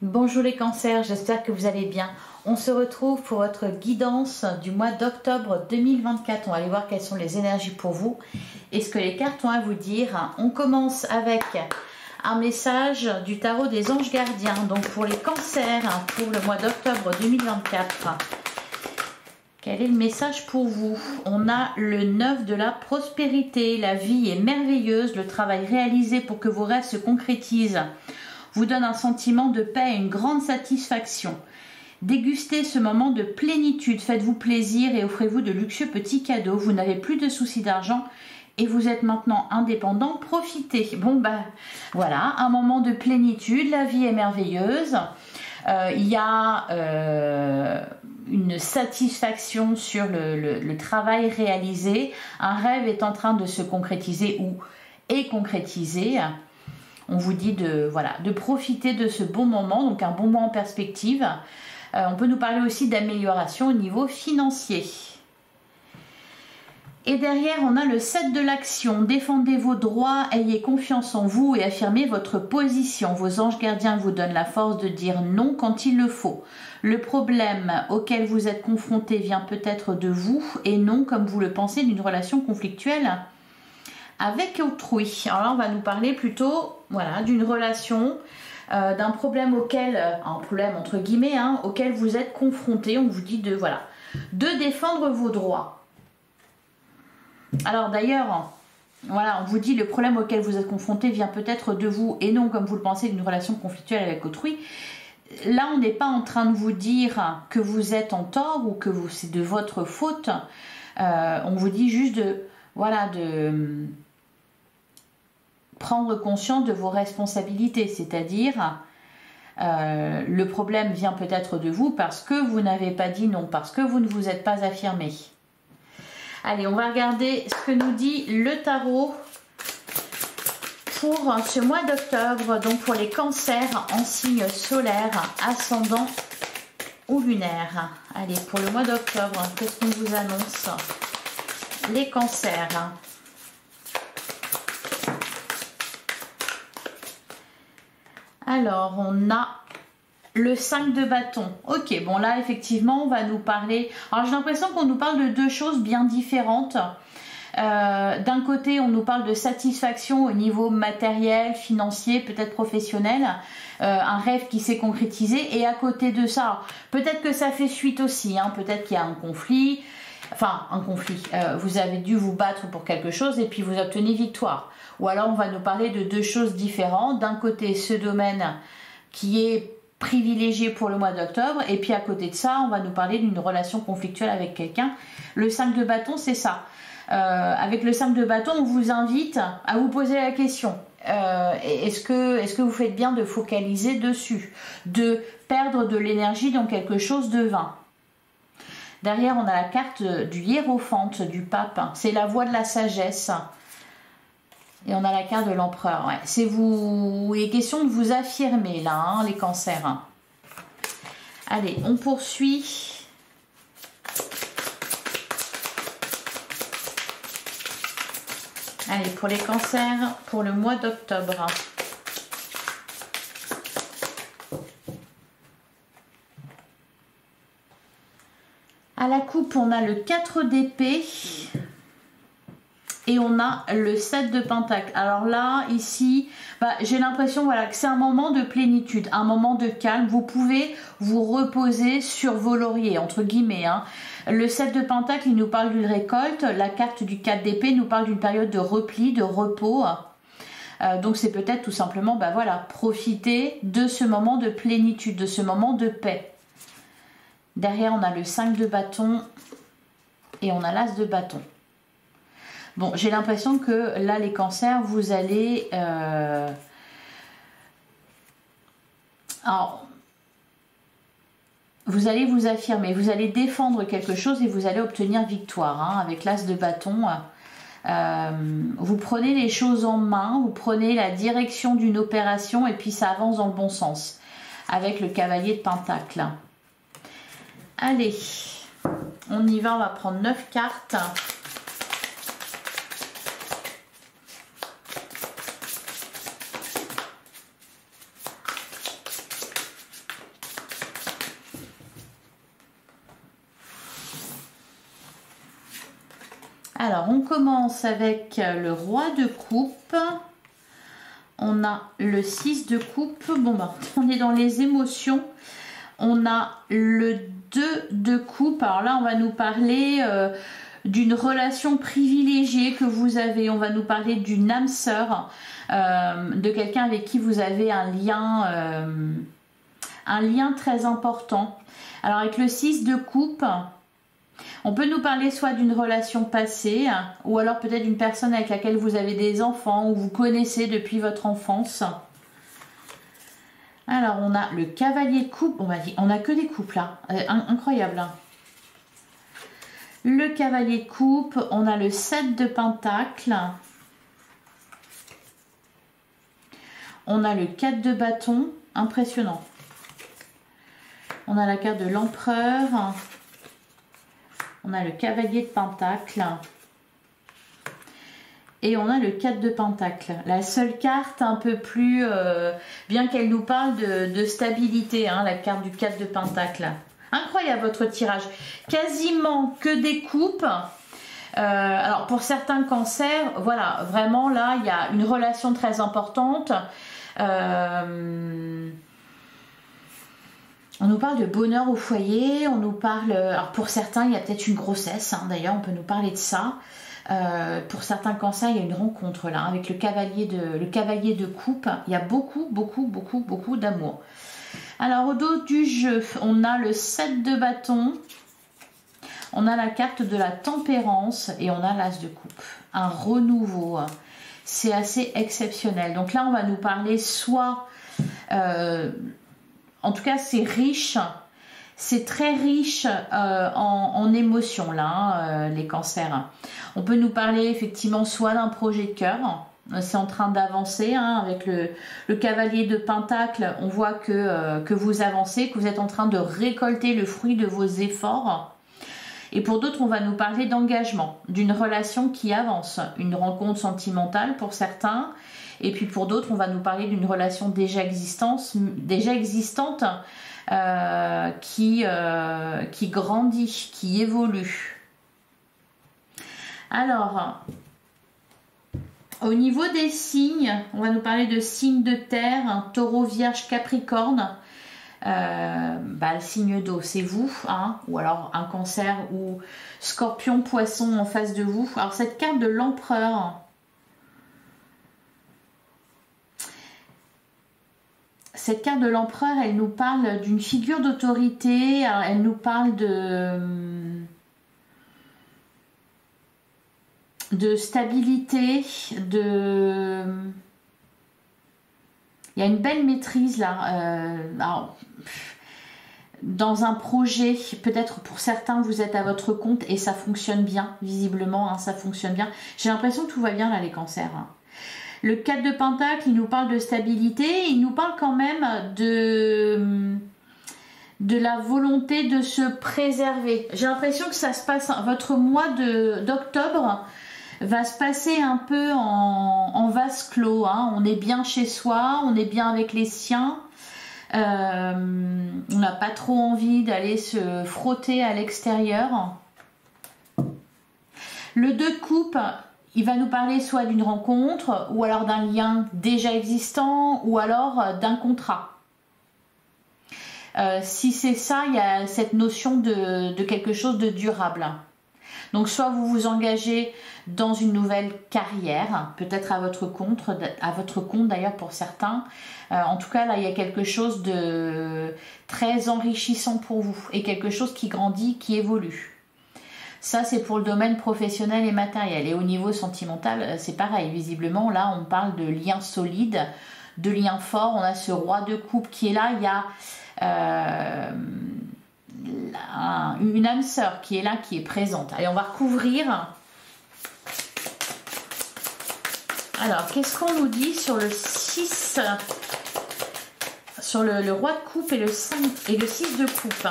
Bonjour les cancers, j'espère que vous allez bien. On se retrouve pour votre guidance du mois d'octobre 2024. On va aller voir quelles sont les énergies pour vous et ce que les cartes ont à vous dire. On commence avec un message du tarot des anges gardiens. Donc pour les cancers, pour le mois d'octobre 2024. Quel est le message pour vous? On a le 9 de la prospérité. La vie est merveilleuse. Le travail réalisé pour que vos rêves se concrétisent vous donne un sentiment de paix et une grande satisfaction. Dégustez ce moment de plénitude. Faites-vous plaisir et offrez-vous de luxueux petits cadeaux. Vous n'avez plus de soucis d'argent et vous êtes maintenant indépendant. Profitez. Bon ben voilà, un moment de plénitude. La vie est merveilleuse. Il y a une satisfaction sur le travail réalisé. Un rêve est en train de se concrétiser ou est concrétisé. On vous dit de profiter de ce bon moment, donc un bon moment en perspective. On peut nous parler aussi d'amélioration au niveau financier. Et derrière, on a le 7 de l'action. Défendez vos droits, ayez confiance en vous et affirmez votre position. Vos anges gardiens vous donnent la force de dire non quand il le faut. Le problème auquel vous êtes confronté vient peut-être de vous et non, comme vous le pensez, d'une relation conflictuelle avec autrui. Alors là, on va nous parler plutôt d'une relation, d'un problème auquel, un problème entre guillemets, auquel vous êtes confronté. On vous dit de défendre vos droits. Alors d'ailleurs, on vous dit le problème auquel vous êtes confronté vient peut-être de vous et non, comme vous le pensez, d'une relation conflictuelle avec autrui. Là, on n'est pas en train de vous dire que vous êtes en tort ou que c'est de votre faute. On vous dit juste de prendre conscience de vos responsabilités, c'est-à-dire le problème vient peut-être de vous parce que vous n'avez pas dit non, parce que vous ne vous êtes pas affirmé. Allez, on va regarder ce que nous dit le tarot pour ce mois d'octobre, donc pour les cancers en signe solaire, ascendant ou lunaire. Allez, pour le mois d'octobre, qu'est-ce qu'on vous annonce? Les cancers. Alors, on a le 5 de bâton. Ok, bon là, effectivement, on va nous parler... Alors, j'ai l'impression qu'on nous parle de deux choses bien différentes. D'un côté, on nous parle de satisfaction au niveau matériel, financier, peut-être professionnel. Un rêve qui s'est concrétisé. Et à côté de ça, peut-être que ça fait suite aussi. Peut-être qu'il y a un conflit. Enfin, un conflit. Vous avez dû vous battre pour quelque chose et puis vous obtenez victoire. Ou alors, on va nous parler de deux choses différentes. D'un côté, ce domaine qui est privilégié pour le mois d'octobre. Et puis, à côté de ça, on va nous parler d'une relation conflictuelle avec quelqu'un. Le 5 de bâton, c'est ça. Avec le 5 de bâton, on vous invite à vous poser la question. Est-ce que vous faites bien de focaliser dessus? De perdre de l'énergie dans quelque chose de vain? Derrière, on a la carte du hiérophante, du pape. C'est la voie de la sagesse. Et on a la carte de l'empereur. Ouais. Il est question de vous affirmer là, les cancers. Allez, on poursuit. Allez, pour les cancers, pour le mois d'octobre. À la coupe, on a le 4 d'épée. Et on a le 7 de pentacle. Alors là, ici, j'ai l'impression que c'est un moment de plénitude, un moment de calme. Vous pouvez vous reposer sur vos lauriers, entre guillemets. Le 7 de pentacle, il nous parle d'une récolte. La carte du 4 d'épée nous parle d'une période de repli, de repos. Donc c'est peut-être tout simplement, profiter de ce moment de plénitude, de ce moment de paix. Derrière, on a le 5 de bâton et on a l'as de bâton. Bon, j'ai l'impression que là, les cancers, vous allez... vous allez vous affirmer, vous allez défendre quelque chose et vous allez obtenir victoire. Avec l'as de bâton, vous prenez les choses en main, vous prenez la direction d'une opération et puis ça avance dans le bon sens. Avec le cavalier de pentacle. Allez, on y va, on va prendre 9 cartes. Alors, on commence avec le roi de coupe. On a le 6 de coupe. Bon, bah, on est dans les émotions. On a le 2 de coupe. Alors là, on va nous parler d'une relation privilégiée que vous avez. On va nous parler d'une âme sœur, de quelqu'un avec qui vous avez un lien très important. Alors, avec le 6 de coupe, on peut nous parler soit d'une relation passée, ou alors peut-être d'une personne avec laquelle vous avez des enfants, ou vous connaissez depuis votre enfance. Alors, on a le cavalier de coupe. On a que des coupes là. Incroyable. Hein. Le cavalier de coupe. On a le 7 de pentacle. On a le 4 de bâton. Impressionnant. On a la carte de l'empereur. On a le cavalier de pentacle. Et on a le 4 de pentacle. La seule carte un peu plus... bien qu'elle nous parle de stabilité, hein, la carte du 4 de pentacle. Incroyable votre tirage. Quasiment que des coupes. Alors pour certains cancers, voilà, vraiment là, il y a une relation très importante. On nous parle de bonheur au foyer. On nous parle... Alors pour certains, il y a peut-être une grossesse. Hein, d'ailleurs, on peut nous parler de ça. Pour certains cancers, il y a une rencontre là avec le cavalier de coupe. Il y a beaucoup d'amour. Alors au dos du jeu, on a le 7 de bâton, on a la carte de la tempérance et on a l'as de coupe. Un renouveau, c'est assez exceptionnel. Donc là, on va nous parler soit, en tout cas, c'est riche. C'est très riche en émotions, là, hein, les cancers. On peut nous parler effectivement soit d'un projet de cœur, c'est en train d'avancer, hein, avec le cavalier de pentacle, on voit que vous avancez, que vous êtes en train de récolter le fruit de vos efforts. Et pour d'autres, on va nous parler d'engagement, d'une relation qui avance, une rencontre sentimentale pour certains. Et puis pour d'autres, on va nous parler d'une relation déjà existante, qui grandit, qui évolue. Alors, au niveau des signes, on va nous parler de signes de terre, hein, taureau, vierge, capricorne. Le signe d'eau, c'est vous, hein, ou alors un cancer ou scorpion, poisson en face de vous. Alors cette carte de l'empereur, cette carte de l'empereur, elle nous parle d'une figure d'autorité, elle nous parle de stabilité, il y a une belle maîtrise là. Dans un projet, peut-être pour certains, vous êtes à votre compte et ça fonctionne bien, visiblement, hein, ça fonctionne bien. J'ai l'impression que tout va bien là, les cancers. Hein. Le 4 de pentacle, il nous parle de stabilité, il nous parle quand même de la volonté de se préserver. J'ai l'impression que ça se passe, votre mois d'octobre va se passer un peu en vase clos. Hein. On est bien chez soi, on est bien avec les siens. On n'a pas trop envie d'aller se frotter à l'extérieur. Le 2 de coupe, il va nous parler soit d'une rencontre, ou alors d'un lien déjà existant, ou alors d'un contrat. Si c'est ça, il y a cette notion de quelque chose de durable. Donc soit vous vous engagez dans une nouvelle carrière, peut-être à votre compte d'ailleurs pour certains. En tout cas, là, il y a quelque chose de très enrichissant pour vous et quelque chose qui grandit, qui évolue. Ça, c'est pour le domaine professionnel et matériel. Et au niveau sentimental, c'est pareil. Visiblement, là, on parle de liens solides, de liens forts. On a ce roi de coupe qui est là. Il y a une âme sœur qui est là, qui est présente. Allez, on va recouvrir. Alors, qu'est-ce qu'on nous dit sur le 6, sur le roi de coupe et le 5 et le 6 de coupe?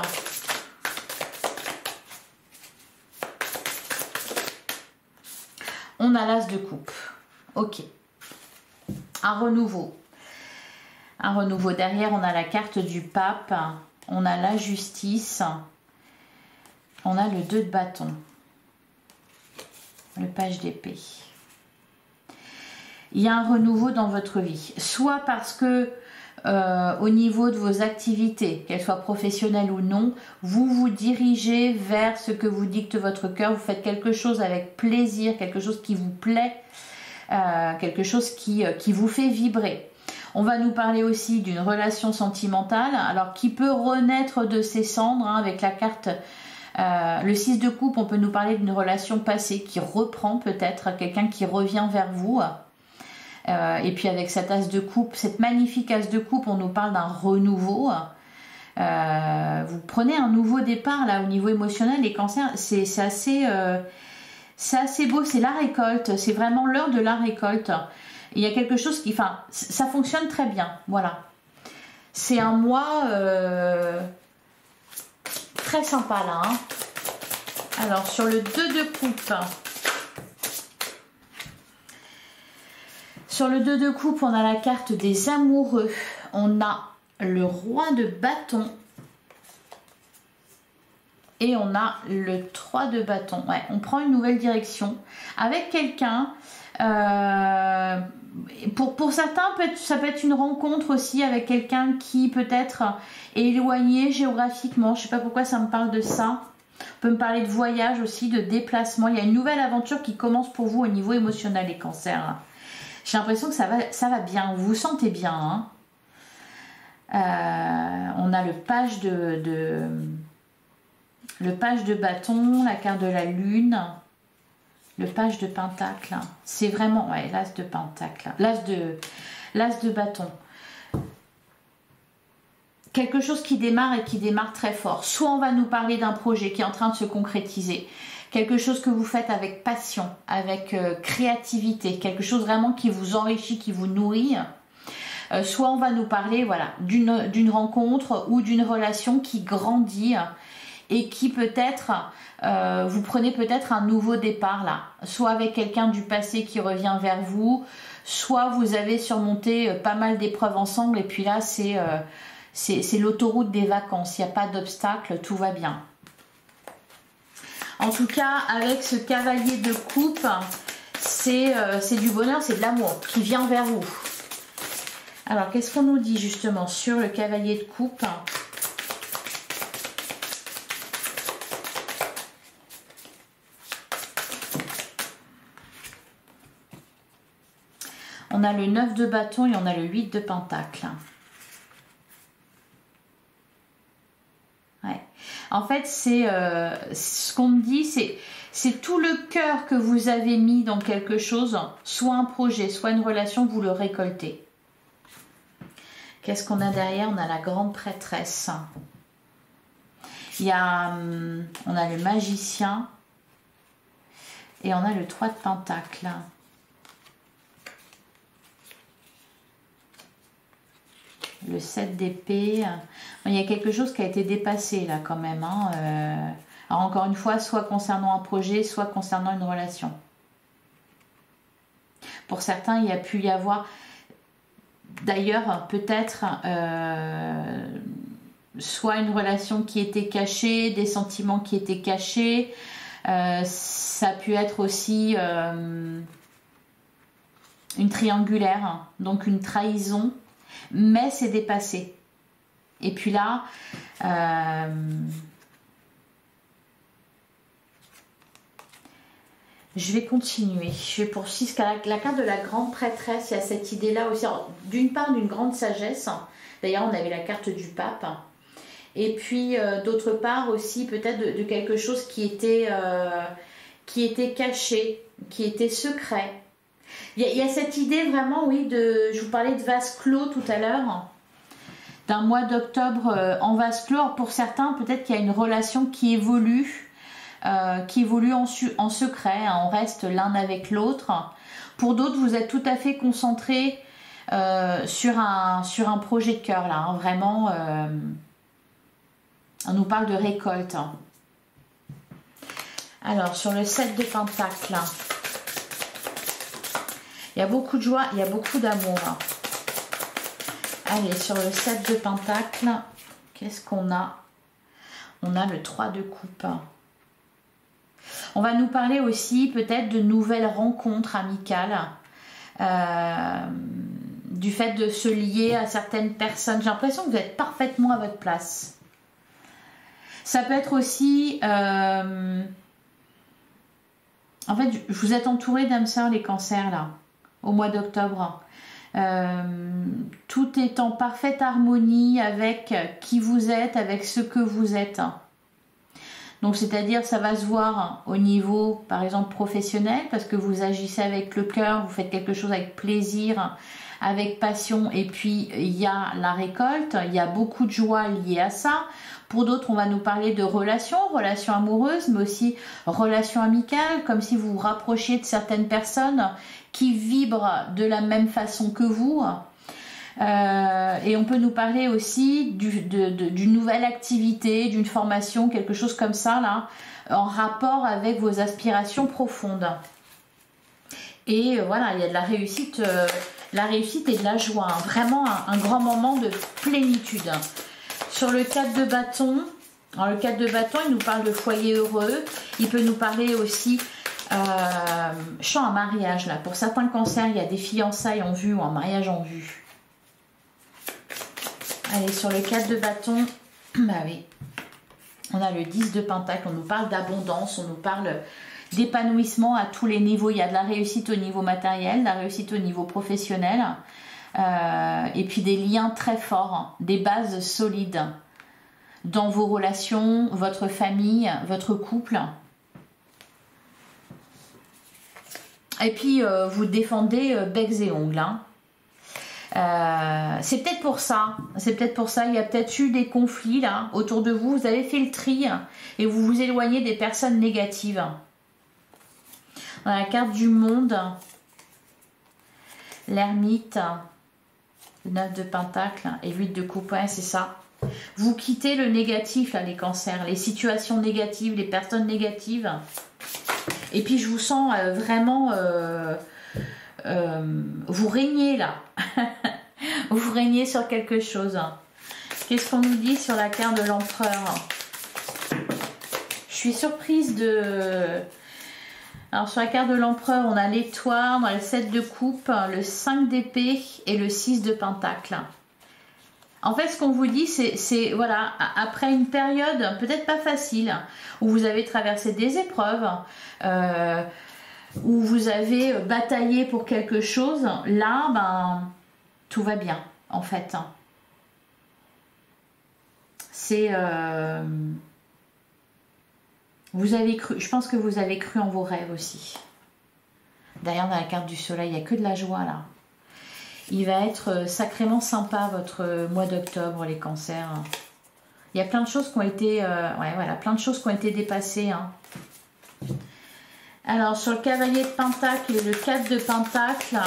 On a l'as de coupe. Ok. Un renouveau. Un renouveau. Derrière, on a la carte du pape. On a la justice. On a le 2 de bâton. Le page d'épée. Il y a un renouveau dans votre vie. Soit parce que au niveau de vos activités, qu'elles soient professionnelles ou non, vous vous dirigez vers ce que vous dicte votre cœur. Vous faites quelque chose avec plaisir, quelque chose qui vous plaît, quelque chose qui vous fait vibrer. On va nous parler aussi d'une relation sentimentale, alors qui peut renaître de ses cendres, hein, avec la carte le 6 de coupe. On peut nous parler d'une relation passée qui reprend peut-être, quelqu'un qui revient vers vous. Et puis avec cette as de coupe, cette magnifique as de coupe, on nous parle d'un renouveau. Vous prenez un nouveau départ là au niveau émotionnel. Les cancers, c'est assez beau, c'est la récolte, c'est vraiment l'heure de la récolte. Il y a quelque chose qui, enfin, ça fonctionne très bien, voilà. C'est un mois très sympa là. Hein. Alors sur le 2 de coupe. Sur le 2 de coupe, on a la carte des amoureux. On a le roi de bâton. Et on a le 3 de bâton. Ouais, on prend une nouvelle direction avec quelqu'un. Pour certains, ça peut être une rencontre aussi avec quelqu'un qui peut-être est éloigné géographiquement. Je ne sais pas pourquoi ça me parle de ça. On peut me parler de voyage aussi, de déplacement. Il y a une nouvelle aventure qui commence pour vous au niveau émotionnel, les cancers. J'ai l'impression que ça va bien, vous vous sentez bien. Hein. On a le page de bâton, la carte de la lune, le page de pentacle. C'est vraiment, ouais, l'as de pentacle, l'as de bâton. Quelque chose qui démarre et qui démarre très fort. Soit on va nous parler d'un projet qui est en train de se concrétiser. Quelque chose que vous faites avec passion, avec créativité, quelque chose vraiment qui vous enrichit, qui vous nourrit. Soit on va nous parler, voilà, d'une rencontre ou d'une relation qui grandit et qui peut-être, vous prenez peut-être un nouveau départ là. Soit avec quelqu'un du passé qui revient vers vous, soit vous avez surmonté pas mal d'épreuves ensemble et puis là c'est l'autoroute des vacances, il n'y a pas d'obstacle, tout va bien. En tout cas, avec ce cavalier de coupe, c'est du bonheur, c'est de l'amour qui vient vers vous. Alors, qu'est-ce qu'on nous dit justement sur le cavalier de coupe? On a le 9 de bâton et on a le 8 de pentacle. Ouais. En fait, c'est ce qu'on me dit, c'est tout le cœur que vous avez mis dans quelque chose, soit un projet, soit une relation, vous le récoltez. Qu'est-ce qu'on a derrière? On a la grande prêtresse. On a le magicien et on a le 3 de pentacle. Le 7 d'épée. Il y a quelque chose qui a été dépassé là quand même. Hein. Alors encore une fois, soit concernant un projet, soit concernant une relation. Pour certains, il y a pu y avoir d'ailleurs peut-être soit une relation qui était cachée, des sentiments qui étaient cachés. Ça a pu être aussi une triangulaire, donc une trahison. Mais c'est dépassé. Et puis là, je vais continuer. Je vais poursuivre la carte de la grande prêtresse. Il y a cette idée-là aussi. D'une part, d'une grande sagesse. D'ailleurs, on avait la carte du pape. Et puis, d'autre part aussi, peut-être de quelque chose qui était caché, qui était secret. Il y a cette idée vraiment, oui, je vous parlais de vase clos tout à l'heure, d'un mois d'octobre en vase clos. Alors pour certains, peut-être qu'il y a une relation qui évolue en secret, hein, on reste l'un avec l'autre. Pour d'autres, vous êtes tout à fait concentrés sur un projet de cœur, là, hein, vraiment, on nous parle de récolte. Alors, sur le 7 de pentacle, il y a beaucoup de joie, il y a beaucoup d'amour. Allez, sur le 7 de pentacle, qu'est-ce qu'on a? On a le 3 de coupe. On va nous parler aussi peut-être de nouvelles rencontres amicales, du fait de se lier à certaines personnes. J'ai l'impression que vous êtes parfaitement à votre place. Ça peut être aussi... en fait, vous êtes entouré d'âmes sœurs, les cancers, là, au mois d'octobre. Tout est en parfaite harmonie avec qui vous êtes, avec ce que vous êtes. Donc, c'est-à-dire, ça va se voir au niveau, par exemple, professionnel, parce que vous agissez avec le cœur, vous faites quelque chose avec plaisir, avec passion, et puis il y a la récolte, il y a beaucoup de joie liée à ça. Pour d'autres, on va nous parler de relations amoureuses, mais aussi relations amicales, comme si vous vous rapprochiez de certaines personnes qui vibrent de la même façon que vous. Et on peut nous parler aussi d'une nouvelle activité, d'une formation, quelque chose comme ça, là, en rapport avec vos aspirations profondes. Et voilà, il y a de la réussite et de la joie, hein. Vraiment un grand moment de plénitude. Sur le 4 de bâton, alors le 4 de bâton, il nous parle de foyer heureux. Il peut nous parler aussi chant à mariage, là. Pour certains cancers, il y a des fiançailles en vue ou un mariage en vue. Allez, sur le 4 de bâton, bah oui, on a le 10 de pentacle, on nous parle d'abondance, on nous parle d'épanouissement à tous les niveaux. Il y a de la réussite au niveau matériel, de la réussite au niveau professionnel, et puis des liens très forts, des bases solides dans vos relations, votre famille, votre couple. Et puis, vous défendez becs et ongles, hein. C'est peut-être pour ça, il y a peut-être eu des conflits là autour de vous, vous avez fait le tri et vous vous éloignez des personnes négatives. On a la carte du monde, l'ermite, le 9 de pentacle et 8 de coupe, ouais, c'est ça. Vous quittez le négatif là, les cancers, les situations négatives, les personnes négatives. Et puis je vous sens vraiment... vous régnez là. Vous régnez sur quelque chose. Qu'est-ce qu'on nous dit sur la carte de l'empereur? Je suis surprise de... Alors sur la carte de l'empereur, on a l'étoile, on a le 7 de coupe, le 5 d'épée et le 6 de pentacle. En fait, ce qu'on vous dit, c'est voilà, après une période peut-être pas facile, où vous avez traversé des épreuves, où vous avez bataillé pour quelque chose, là, ben, tout va bien, en fait. C'est... vous avez cru, je pense que vous avez cru en vos rêves aussi. D'ailleurs, dans la carte du soleil, il n'y a que de la joie, là. Il va être sacrément sympa, votre mois d'octobre, les cancers. Il y a plein de choses qui ont été... ouais, voilà, plein de choses qui ont été dépassées, hein. Alors, sur le cavalier de pentacle et le 4 de pentacle,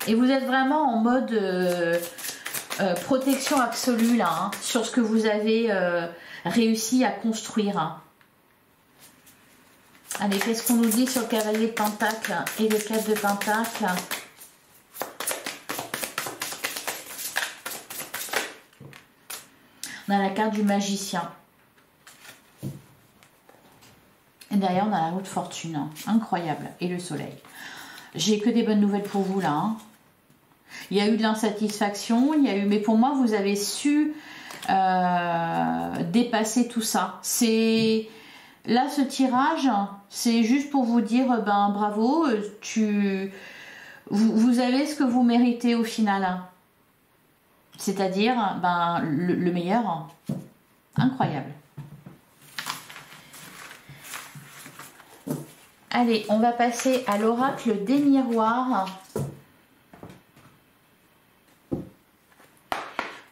et vous êtes vraiment en mode protection absolue, là, hein, sur ce que vous avez réussi à construire. Hein. Allez, qu'est-ce qu'on nous dit sur le cavalier de pentacle et le 4 de pentacle? On a la carte du magicien. Et derrière, on a la roue de fortune. Hein. Incroyable. Et le soleil. J'ai que des bonnes nouvelles pour vous, là. Hein. Il y a eu de l'insatisfaction. Il y a eu... Mais pour moi, vous avez su dépasser tout ça. C'est... Là, ce tirage, c'est juste pour vous dire, ben, bravo, vous avez ce que vous méritez au final. C'est-à-dire, ben, le meilleur. Incroyable. Allez, on va passer à l'oracle des miroirs.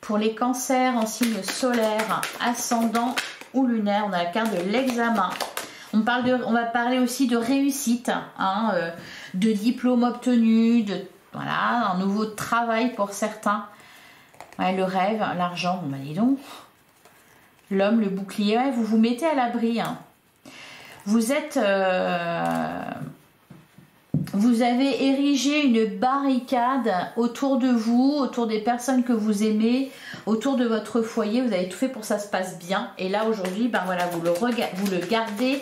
Pour les cancers en signe solaire, ascendant ou lunaire, on a la carte de l'examen. On va parler aussi de réussite, hein, de diplôme obtenu, de voilà, un nouveau travail pour certains. Ouais, le rêve, l'argent, bon, bah, dis donc. L'homme, le bouclier, ouais, vous vous mettez à l'abri. Hein. Vous êtes... vous avez érigé une barricade autour de vous, autour des personnes que vous aimez, autour de votre foyer. Vous avez tout fait pour que ça se passe bien. Et là, aujourd'hui, ben voilà, vous le gardez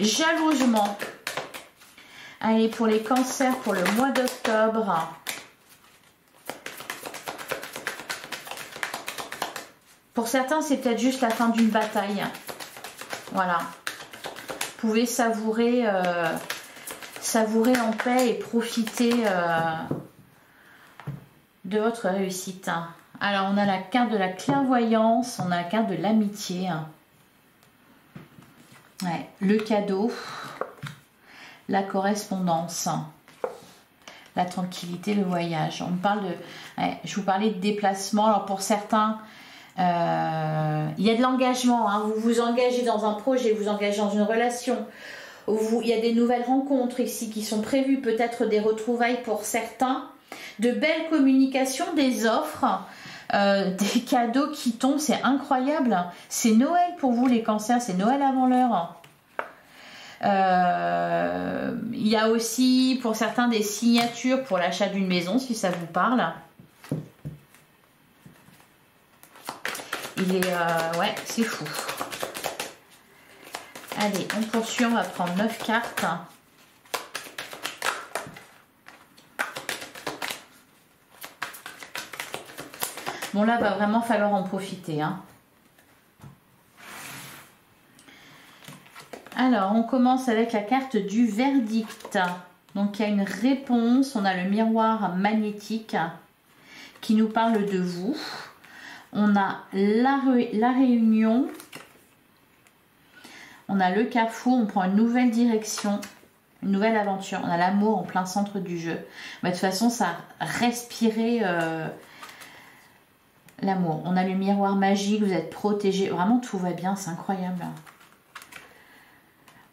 jalousement. Allez, pour les cancers, pour le mois d'octobre. Pour certains, c'est peut-être juste la fin d'une bataille. Voilà. Vous pouvez savourer, savourer en paix et profiter de votre réussite. Alors, on a la carte de la clairvoyance, on a la carte de l'amitié. Ouais, le cadeau, la correspondance, la tranquillité, le voyage. On me parle de... Ouais, je vous parlais de déplacement. Alors, pour certains... il y a de l'engagement, hein. Vous vous engagez dans un projet, vous engagez dans une relation, il y a des nouvelles rencontres ici qui sont prévues, peut-être des retrouvailles pour certains, de belles communications, des offres, des cadeaux qui tombent, c'est incroyable. C'est Noël pour vous les cancers, c'est Noël avant l'heure. Il y a aussi pour certains des signatures pour l'achat d'une maison, si ça vous parle. Il est... ouais, c'est fou. Allez, on poursuit, on va prendre 9 cartes. Bon, là, va vraiment falloir en profiter, hein. Alors, on commence avec la carte du verdict. Donc, il y a une réponse. On a le miroir magnétique qui nous parle de vous. On a la réunion. On a le carrefour. On prend une nouvelle direction. Une nouvelle aventure. On a l'amour en plein centre du jeu. Mais de toute façon, ça a respiré l'amour. On a le miroir magique. Vous êtes protégé. Vraiment, tout va bien. C'est incroyable.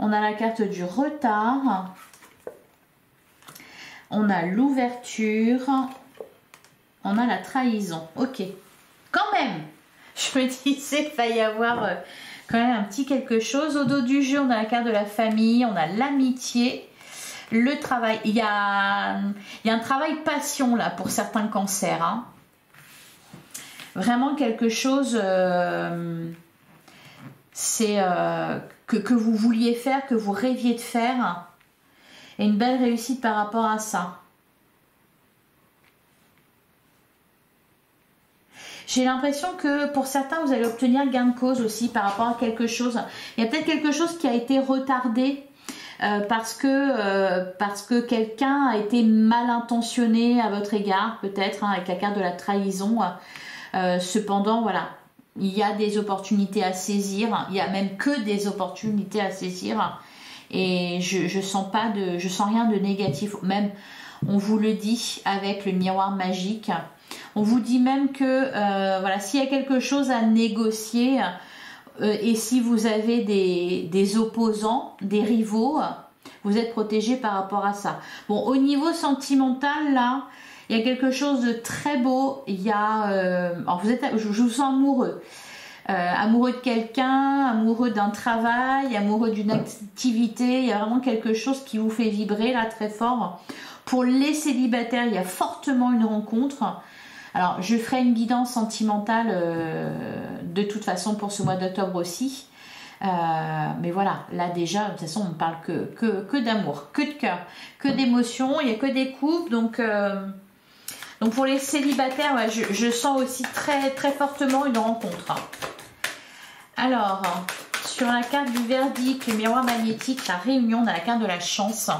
On a la carte du retard. On a l'ouverture. On a la trahison. Ok. Quand même, je me disais qu'il va y avoir quand même un petit quelque chose. Au dos du jeu, on a la carte de la famille. On a l'amitié. Le travail. Il y a un travail passion là pour certains cancers. Hein. Vraiment quelque chose... c'est... que vous vouliez faire, que vous rêviez de faire, et une belle réussite par rapport à ça. J'ai l'impression que pour certains, vous allez obtenir gain de cause aussi par rapport à quelque chose. Il y a peut-être quelque chose qui a été retardé parce que quelqu'un a été mal intentionné à votre égard, peut-être, hein, avec la carte de la trahison. Cependant, voilà. Il y a des opportunités à saisir, il y a même que des opportunités à saisir et je sens rien de négatif. Même on vous le dit avec le miroir magique, on vous dit même que voilà, s'il y a quelque chose à négocier et si vous avez des opposants, des rivaux, vous êtes protégé par rapport à ça. Bon, au niveau sentimental là, il y a quelque chose de très beau. Il y a, alors je vous sens amoureux. Amoureux de quelqu'un, amoureux d'un travail, amoureux d'une activité. Il y a vraiment quelque chose qui vous fait vibrer là très fort. Pour les célibataires, il y a fortement une rencontre. Alors, je ferai une guidance sentimentale de toute façon pour ce mois d'octobre aussi. Mais voilà, là déjà, de toute façon, on ne parle que d'amour, que de cœur, que d'émotion. Il n'y a que des couples, donc pour les célibataires, ouais, je sens aussi très, très fortement une rencontre. Alors, sur la carte du verdict, le miroir magnétique, la réunion, on a la carte de la chance.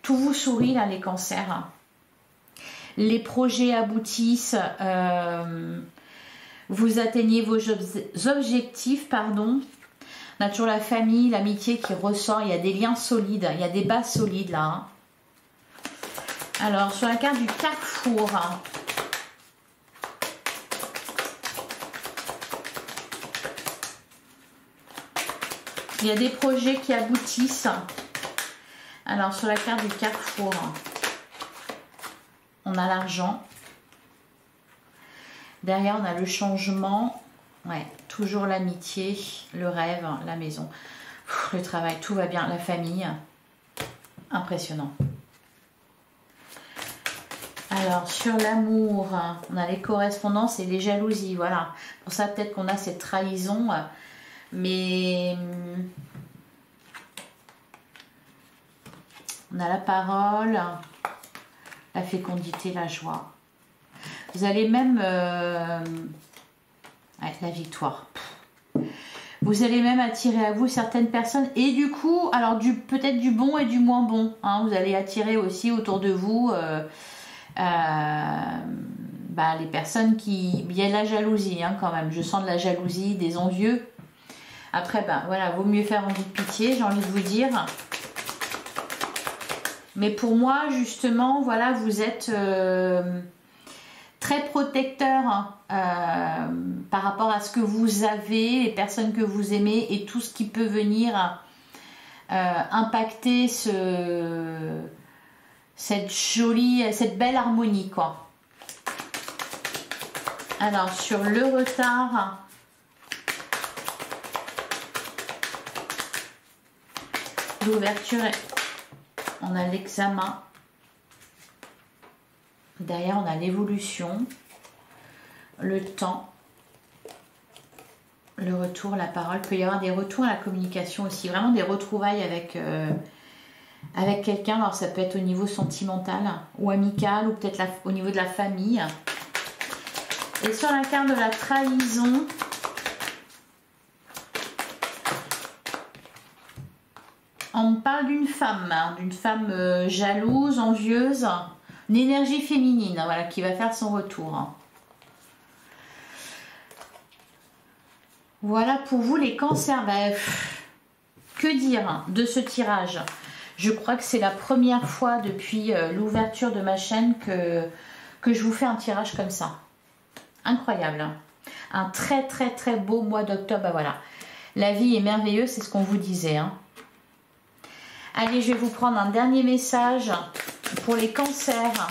Tout vous sourit là, les cancers. Les projets aboutissent. Vous atteignez vos objectifs, pardon. On a toujours la famille, l'amitié qui ressort. Il y a des liens solides, il y a des bases solides là. Hein. Alors, sur la carte du carrefour, il y a des projets qui aboutissent. Alors, sur la carte du carrefour, on a l'argent. Derrière, on a le changement. Ouais, toujours l'amitié, le rêve, la maison, le travail, tout va bien. La famille, impressionnant. Alors, sur l'amour, on a les correspondances et les jalousies, voilà. Pour ça, peut-être qu'on a cette trahison, mais On a la parole, la fécondité, la joie. Vous allez même... la victoire. Vous allez même attirer à vous certaines personnes. Et du coup, alors peut-être du bon et du moins bon. Hein, vous allez attirer aussi autour de vous les personnes qui... Il y a de la jalousie hein, quand même. Je sens de la jalousie, des envieux. Après, voilà, vaut mieux faire envie de pitié, j'ai envie de vous dire. Mais pour moi, justement, voilà, vous êtes très protecteur par rapport à ce que vous avez, les personnes que vous aimez et tout ce qui peut venir impacter cette belle harmonie, quoi. Alors, sur le retard... L'ouverture, on a l'examen. Derrière, on a l'évolution, le temps, le retour, la parole. Il peut y avoir des retours à la communication aussi. Vraiment des retrouvailles avec quelqu'un. Alors, ça peut être au niveau sentimental ou amical ou peut-être au niveau de la famille. Et sur la carte de la trahison... On parle d'une femme jalouse, envieuse, une énergie féminine, voilà, qui va faire son retour. Voilà pour vous les cancers. Que dire de ce tirage? Je crois que c'est la première fois depuis l'ouverture de ma chaîne que je vous fais un tirage comme ça. Incroyable. Un très très très beau mois d'octobre. Voilà. La vie est merveilleuse, c'est ce qu'on vous disait. Hein. Allez, je vais vous prendre un dernier message pour les cancers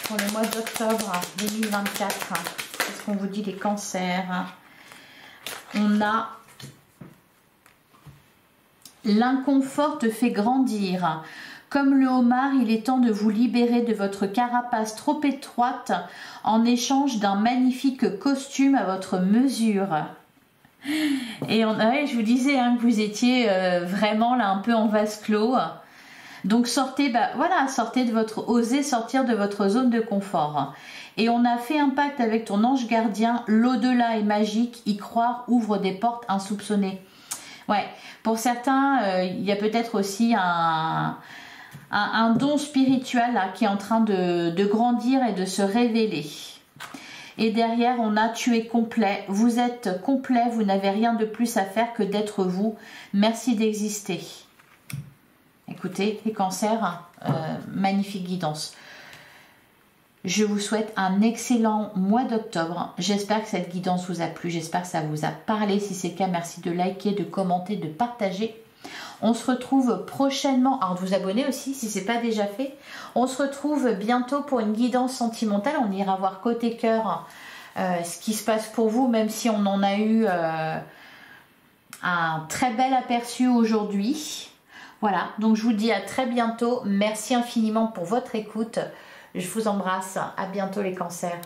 pour le mois d'octobre 2024. Qu'est-ce qu'on vous dit les cancers? On a l'inconfort te fait grandir. Comme le homard, il est temps de vous libérer de votre carapace trop étroite en échange d'un magnifique costume à votre mesure. Et je vous disais hein, que vous étiez vraiment là un peu en vase clos. Donc sortez, osez sortir de votre zone de confort. Et on a fait un pacte avec ton ange gardien. L'au-delà est magique. Y croire ouvre des portes insoupçonnées. Ouais, pour certains, il y a peut-être aussi un don spirituel là, qui est en train de grandir et de se révéler. Et derrière, on a tu es complet. Vous êtes complet, vous n'avez rien de plus à faire que d'être vous. Merci d'exister. Écoutez, les cancers, magnifique guidance. Je vous souhaite un excellent mois d'octobre. J'espère que cette guidance vous a plu. J'espère que ça vous a parlé. Si c'est le cas, merci de liker, de commenter, de partager. On se retrouve prochainement, alors de vous abonner aussi si ce n'est pas déjà fait. On se retrouve bientôt pour une guidance sentimentale. On ira voir côté cœur ce qui se passe pour vous, même si on en a eu un très bel aperçu aujourd'hui. Voilà, donc je vous dis à très bientôt. Merci infiniment pour votre écoute. Je vous embrasse. À bientôt les cancers.